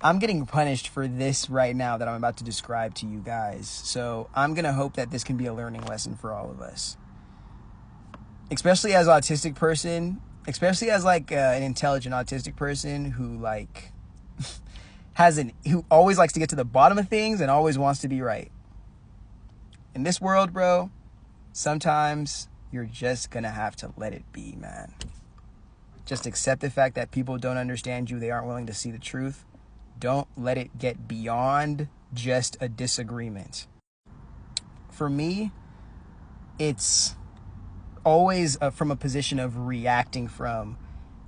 I'm getting punished for this right now that I'm about to describe to you guys. So I'm going to hope that this can be a learning lesson for all of us. Especially as an autistic person, especially as like an intelligent autistic person who like who always likes to get to the bottom of things and always wants to be right. In this world, bro, sometimes you're just going to have to let it be, man. Just accept the fact that people don't understand you. They aren't willing to see the truth. Don't let it get beyond just a disagreement. For me, it's always from a position of reacting from,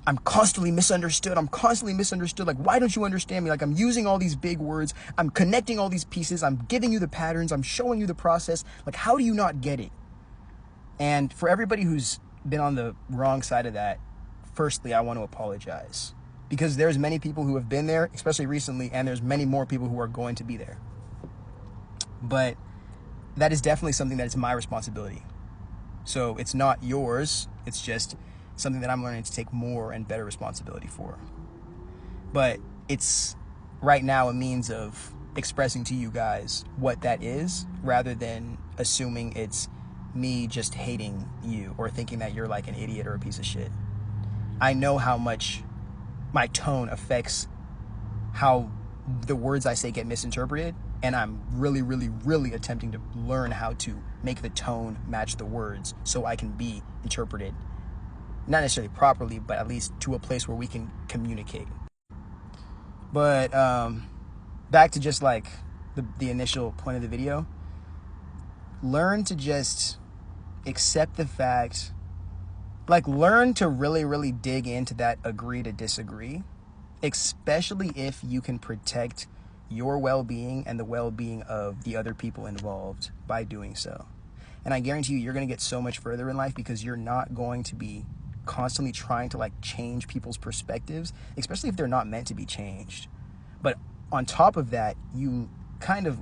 I'm constantly misunderstood. Like, why don't you understand me? Like, I'm using all these big words. I'm connecting all these pieces. I'm giving you the patterns. I'm showing you the process. Like, how do you not get it? And for everybody who's been on the wrong side of that, firstly, I want to apologize. Because there's many people who have been there, especially recently, and there's many more people who are going to be there. But that is definitely something that is my responsibility. So it's not yours. It's just something that I'm learning to take more and better responsibility for. But it's right now a means of expressing to you guys what that is, rather than assuming it's me just hating you or thinking that you're like an idiot or a piece of shit. I know how much my tone affects how the words I say get misinterpreted, and I'm really, really, really attempting to learn how to make the tone match the words so I can be interpreted, not necessarily properly, but at least to a place where we can communicate. But back to just like the initial point of the video, learn to just accept the fact, like learn to really, really dig into that agree to disagree, especially if you can protect your well-being and the well-being of the other people involved by doing so. And I guarantee you're going to get so much further in life because you're not going to be constantly trying to like change people's perspectives, especially if they're not meant to be changed. But on top of that, you kind of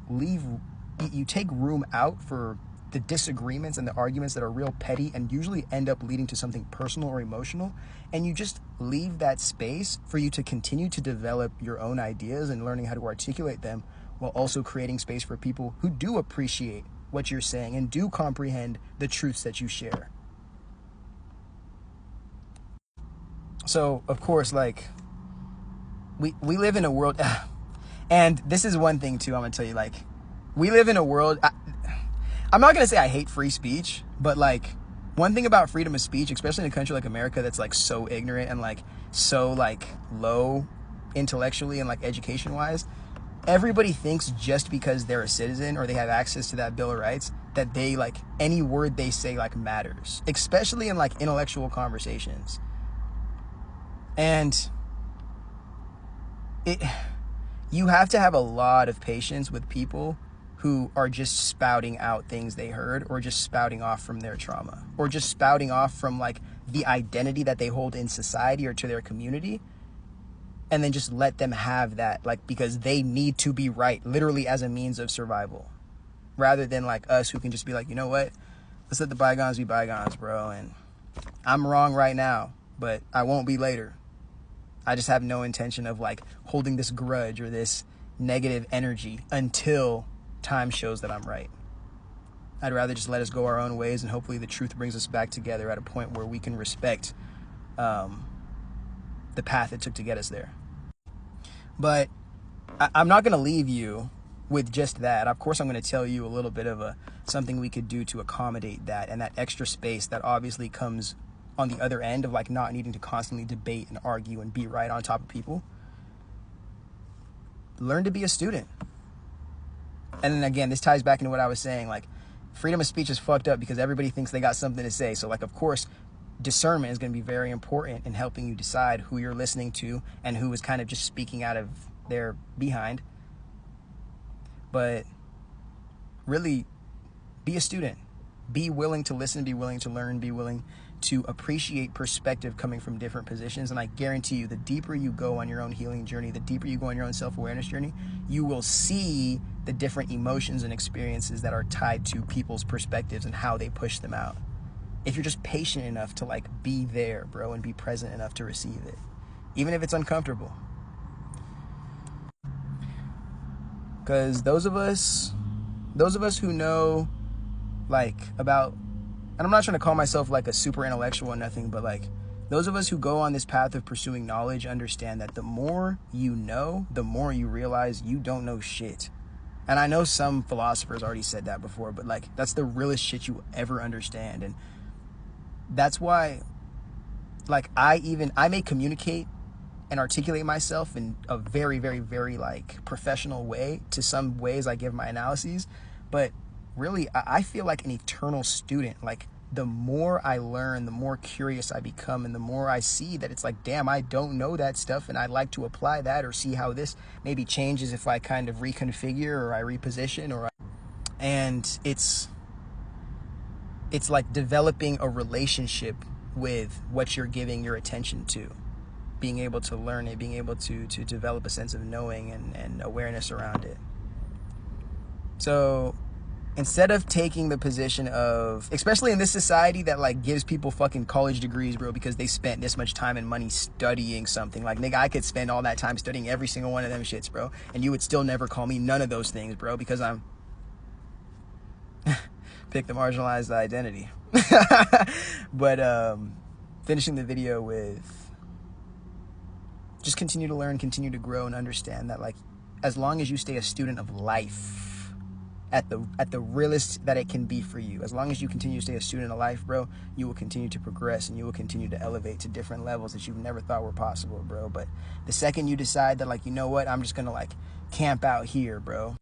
you take room out for the disagreements and the arguments that are real petty and usually end up leading to something personal or emotional, and you just leave that space for you to continue to develop your own ideas and learning how to articulate them, while also creating space for people who do appreciate what you're saying and do comprehend the truths that you share. So, of course, like, we live in a world, and this is one thing too, I'm gonna tell you, like, we live in a world, I'm not gonna say I hate free speech, but like, one thing about freedom of speech, especially in a country like America that's like so ignorant and like so like low intellectually and like education wise, everybody thinks just because they're a citizen or they have access to that Bill of Rights that they like any word they say like matters, especially in like intellectual conversations. And you have to have a lot of patience with people who are just spouting out things they heard, or just spouting off from their trauma, or just spouting off from like the identity that they hold in society or to their community, and then just let them have that, like, because they need to be right, literally as a means of survival, rather than like us who can just be like, you know what, let's let the bygones be bygones, bro, and I'm wrong right now, but I won't be later. I just have no intention of like holding this grudge or this negative energy until time shows that I'm right. I'd rather just let us go our own ways, and hopefully the truth brings us back together at a point where we can respect the path it took to get us there. But I'm not going to leave you with just that. Of course, I'm going to tell you a little bit of something we could do to accommodate that, and that extra space that obviously comes on the other end of like not needing to constantly debate and argue and be right on top of people. Learn to be a student. And then again, this ties back into what I was saying, like freedom of speech is fucked up because everybody thinks they got something to say. So like, of course, discernment is going to be very important in helping you decide who you're listening to and who is kind of just speaking out of their behind. But really, be a student. Be willing to listen, be willing to learn, be willing to appreciate perspective coming from different positions. And I guarantee you, the deeper you go on your own healing journey, the deeper you go on your own self-awareness journey, you will see the different emotions and experiences that are tied to people's perspectives and how they push them out. If you're just patient enough to like be there, bro, and be present enough to receive it, even if it's uncomfortable. Because those of us who know, like, about, and I'm not trying to call myself like a super intellectual or nothing, but like, those of us who go on this path of pursuing knowledge understand that the more you know, the more you realize you don't know shit. And I know some philosophers already said that before, but like, that's the realest shit you ever understand. And that's why, like, I may communicate and articulate myself in a very, very, very like professional way to some ways I give my analyses, but really I feel like an eternal student. Like, the more I learn, the more curious I become, and the more I see that it's like, damn, I don't know that stuff, and I'd like to apply that or see how this maybe changes if I kind of reconfigure or I reposition and it's like developing a relationship with what you're giving your attention to, being able to learn it, being able to develop a sense of knowing and awareness around it. So instead of taking the position of, especially in this society that like gives people fucking college degrees, bro, because they spent this much time and money studying something, like, nigga, I could spend all that time studying every single one of them shits, bro, and you would still never call me none of those things, bro, because I'm pick the marginalized identity. But finishing the video with, just continue to learn, continue to grow, and understand that, like, as long as you stay a student of life at the realest that it can be for you, as long as you continue to stay a student of life, bro, you will continue to progress and you will continue to elevate to different levels that you've never thought were possible, bro. But the second you decide that, like, you know what, I'm just gonna like camp out here, bro,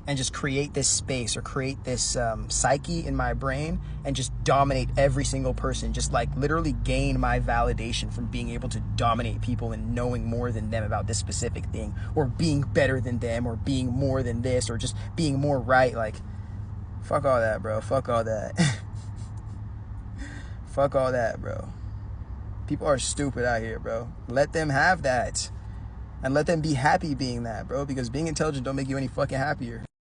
and just create this space or create this psyche in my brain and just dominate every single person, just like literally gain my validation from being able to dominate people and knowing more than them about this specific thing, or being better than them, or being more than this, or just being more right. Like, fuck all that, bro. Fuck all that. Fuck all that, bro. People are stupid out here, bro. Let them have that. And let them be happy being that, bro, because being intelligent don't make you any fucking happier.